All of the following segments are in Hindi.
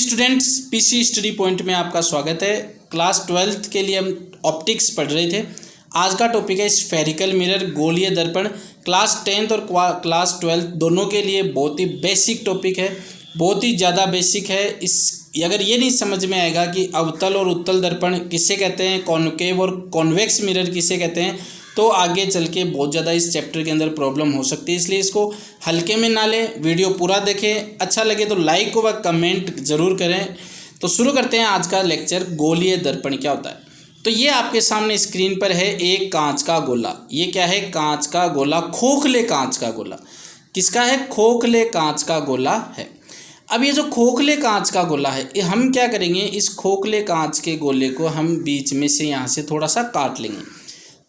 स्टूडेंट्स, पीसी स्टडी पॉइंट में आपका स्वागत है। क्लास 12th के लिए हम ऑप्टिक्स पढ़ रहे थे। आज का टॉपिक है स्फेरिकल मिरर, गोलीय दर्पण। क्लास 10th और क्लास 12th दोनों के लिए बहुत ही बेसिक टॉपिक है, बहुत ही ज़्यादा बेसिक है। अगर ये नहीं समझ में आएगा कि अवतल और उत्तल दर्पण किसे कहते हैं, कॉनकेव और कॉन्वेक्स मिरर किसे कहते हैं, तो आगे चल के बहुत ज़्यादा इस चैप्टर के अंदर प्रॉब्लम हो सकती है। इसलिए इसको हल्के में ना लें, वीडियो पूरा देखें। अच्छा लगे तो लाइक व कमेंट ज़रूर करें। तो शुरू करते हैं आज का लेक्चर। गोलीय दर्पण क्या होता है? तो ये आपके सामने स्क्रीन पर है एक कांच का गोला। ये क्या है? कांच का गोला, खोखले कांच का गोला। किसका है? खोखले कांच का गोला है। अब ये जो खोखले कांच का गोला है, ये हम क्या करेंगे, इस खोखले कांच के गोले को हम बीच में से यहाँ से थोड़ा सा काट लेंगे।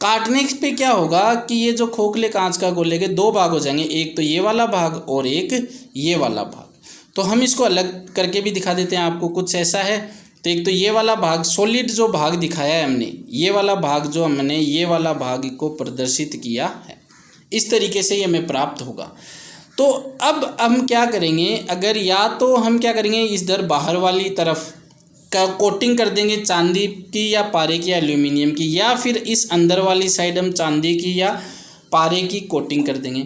काटने पे क्या होगा कि ये जो खोखले कांच का गोले के दो भाग हो जाएंगे, एक तो ये वाला भाग और एक ये वाला भाग। तो हम इसको अलग करके भी दिखा देते हैं आपको। कुछ ऐसा है, तो एक तो ये वाला भाग, सॉलिड जो भाग दिखाया है हमने, ये वाला भाग जो हमने ये वाला भाग को प्रदर्शित किया है, इस तरीके से ये हमें प्राप्त होगा। तो अब हम क्या करेंगे, अगर या तो हम क्या करेंगे, इधर बाहर वाली तरफ का कोटिंग कर देंगे चांदी की या पारे की या एल्यूमिनियम की, या फिर इस अंदर वाली साइड हम चांदी की या पारे की कोटिंग कर देंगे।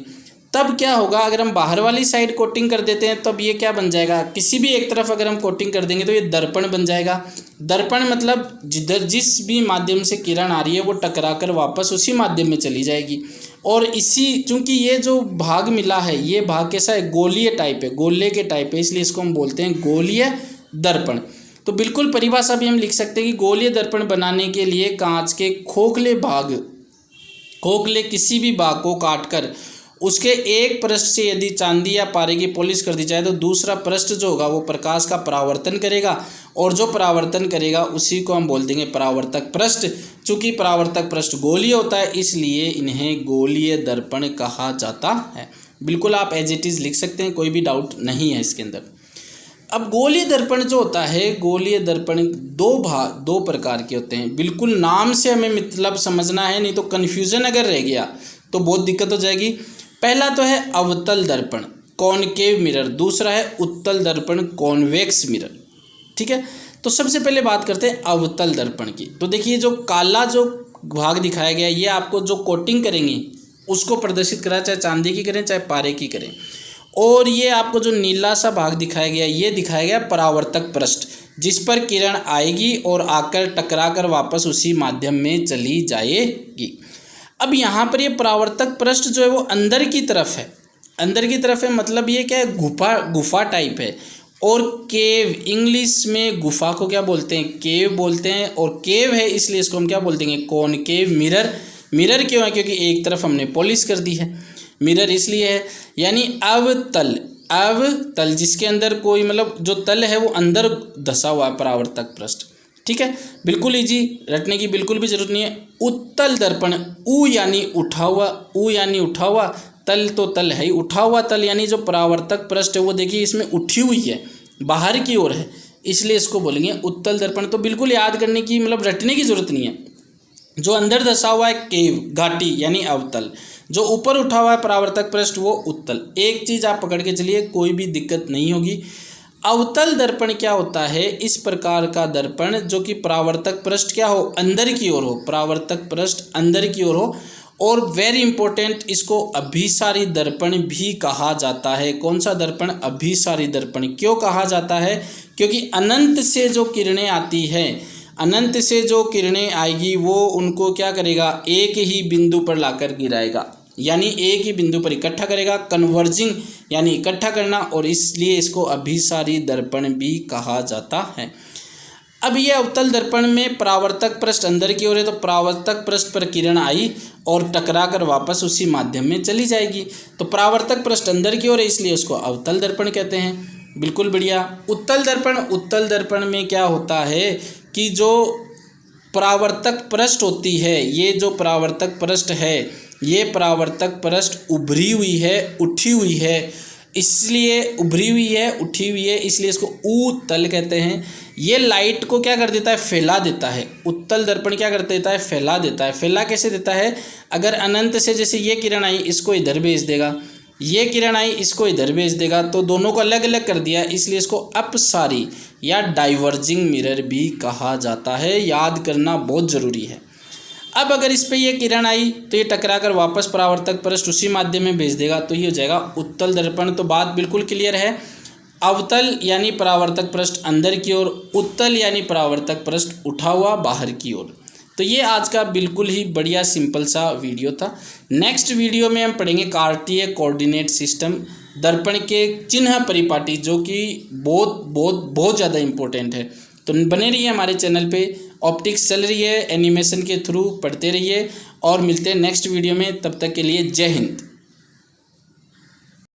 तब क्या होगा, अगर हम बाहर वाली साइड कोटिंग कर देते हैं तब ये क्या बन जाएगा, किसी भी एक तरफ अगर हम कोटिंग कर देंगे तो ये दर्पण बन जाएगा। दर्पण मतलब जिस भी माध्यम से किरण आ रही है वो टकरा कर वापस उसी माध्यम में चली जाएगी। और इसी, चूंकि ये जो भाग मिला है ये भाग कैसा है, गोलीय टाइप है, गोले के टाइप है, इसलिए इसको हम बोलते हैं गोलीय दर्पण। तो बिल्कुल परिभाषा भी हम लिख सकते हैं कि गोलीय दर्पण बनाने के लिए कांच के खोखले किसी भी भाग को काटकर उसके एक पृष्ठ से यदि चांदी या पारे की पॉलिश कर दी जाए तो दूसरा पृष्ठ जो होगा वो प्रकाश का परावर्तन करेगा, और जो परावर्तन करेगा उसी को हम बोल देंगे परावर्तक पृष्ठ। चूंकि परावर्तक पृष्ठ गोलीय होता है इसलिए इन्हें गोलीय दर्पण कहा जाता है। बिल्कुल आप एज इट इज़ लिख सकते हैं, कोई भी डाउट नहीं है इसके अंदर। अब गोलीय दर्पण जो होता है, गोलीय दर्पण दो प्रकार के होते हैं। बिल्कुल नाम से हमें मतलब समझना है, नहीं तो कन्फ्यूजन अगर रह गया तो बहुत दिक्कत हो जाएगी। पहला तो है अवतल दर्पण, कॉनकेव मिरर। दूसरा है उत्तल दर्पण, कॉन्वेक्स मिरर। ठीक है, तो सबसे पहले बात करते हैं अवतल दर्पण की। तो देखिए जो काला जो भाग दिखाया गया, ये आपको जो कोटिंग करेंगे उसको प्रदर्शित करा, चाहे चांदी की करें चाहे पारे की करें। और ये आपको जो नीला सा भाग दिखाया गया, ये दिखाया गया परावर्तक पृष्ठ, जिस पर किरण आएगी और आकर टकरा कर वापस उसी माध्यम में चली जाएगी। अब यहाँ पर ये परावर्तक पृष्ठ जो है वो अंदर की तरफ है, अंदर की तरफ है, मतलब ये क्या है, गुफा टाइप है। और केव, इंग्लिश में गुफा को क्या बोलते हैं, केव बोलते हैं। और केव है इसलिए इसको हम क्या बोल देंगे, कॉनकेव मिरर। मिरर क्यों है? क्योंकि एक तरफ हमने पॉलिश कर दी है। मिरर इसलिए है, यानी अवतल जिसके अंदर कोई मतलब जो तल है वो अंदर धसा हुआ है, परावर्तक पृष्ठ। ठीक है, बिल्कुल इजी, रटने की बिल्कुल भी जरूरत नहीं है। उत्तल दर्पण, उ यानी उठा हुआ, तल तो तल है ही, उठा हुआ तल यानी जो परावर्तक पृष्ठ है वो देखिए इसमें उठी हुई है, बाहर की ओर है, इसलिए इसको बोलेंगे उत्तल दर्पण। तो बिल्कुल याद करने की मतलब रटने की जरूरत नहीं है। जो अंदर धसा हुआ है केव, घाटी यानी अवतल, जो ऊपर उठा हुआ है परावर्तक पृष्ठ वो उत्तल। एक चीज़ आप पकड़ के चलिए, कोई भी दिक्कत नहीं होगी। अवतल दर्पण क्या होता है? इस प्रकार का दर्पण जो कि परावर्तक पृष्ठ क्या हो, अंदर की ओर हो, परावर्तक पृष्ठ अंदर की ओर हो। और वेरी इंपॉर्टेंट, इसको अभिसारी दर्पण भी कहा जाता है। कौन सा दर्पण? अभिसारी दर्पण। क्यों कहा जाता है? क्योंकि अनंत से जो किरणें आती है, अनंत से जो किरणें आएगी वो उनको क्या करेगा, एक ही बिंदु पर लाकर गिराएगा, यानी एक ही बिंदु पर इकट्ठा करेगा। कन्वर्जिंग यानी इकट्ठा करना, और इसलिए इसको अभिसारी दर्पण भी कहा जाता है। अब ये अवतल दर्पण में परावर्तक पृष्ठ अंदर की ओर है, तो परावर्तक पृष्ठ पर किरण आई और टकरा कर वापस उसी माध्यम में चली जाएगी। तो परावर्तक पृष्ठ अंदर की ओर है इसलिए उसको अवतल दर्पण कहते हैं। बिल्कुल बढ़िया। उत्तल दर्पण में क्या होता है कि जो परावर्तक पृष्ठ होती है, ये जो परावर्तक पृष्ठ है, ये परावर्तक पृष्ठ उभरी हुई है, उठी हुई है, इसलिए उभरी हुई है, उठी हुई है, इसलिए इसको उत्तल कहते हैं। ये लाइट को क्या कर देता है, फैला देता है। उत्तल दर्पण क्या कर देता है, फैला देता है। फैला कैसे देता है? अगर अनंत से जैसे ये किरण आई, इसको इधर भेज देगा, ये किरण आई इसको इधर भेज देगा, तो दोनों को अलग अलग कर दिया, इसलिए इसको अपसारी या डाइवर्जिंग मिरर भी कहा जाता है। याद करना बहुत ज़रूरी है। अब अगर इस पे ये किरण आई तो ये टकरा कर वापस परावर्तक पृष्ठ उसी माध्यम में भेज देगा, तो ये हो जाएगा उत्तल दर्पण। तो बात बिल्कुल क्लियर है। अवतल यानी परावर्तक पृष्ठ अंदर की ओर, उत्तल यानी परावर्तक पृष्ठ उठा हुआ बाहर की ओर। तो ये आज का बिल्कुल ही बढ़िया सिंपल सा वीडियो था। नेक्स्ट वीडियो में हम पढ़ेंगे कार्तीय कोऑर्डिनेट सिस्टम, दर्पण के चिन्ह परिपाटी, जो कि बहुत बहुत बहुत ज़्यादा इम्पोर्टेंट है। तो बने रहिए हमारे चैनल पे, ऑप्टिक्स चल रही है, एनिमेशन के थ्रू पढ़ते रहिए और मिलते हैं नेक्स्ट वीडियो में। तब तक के लिए जय हिंद।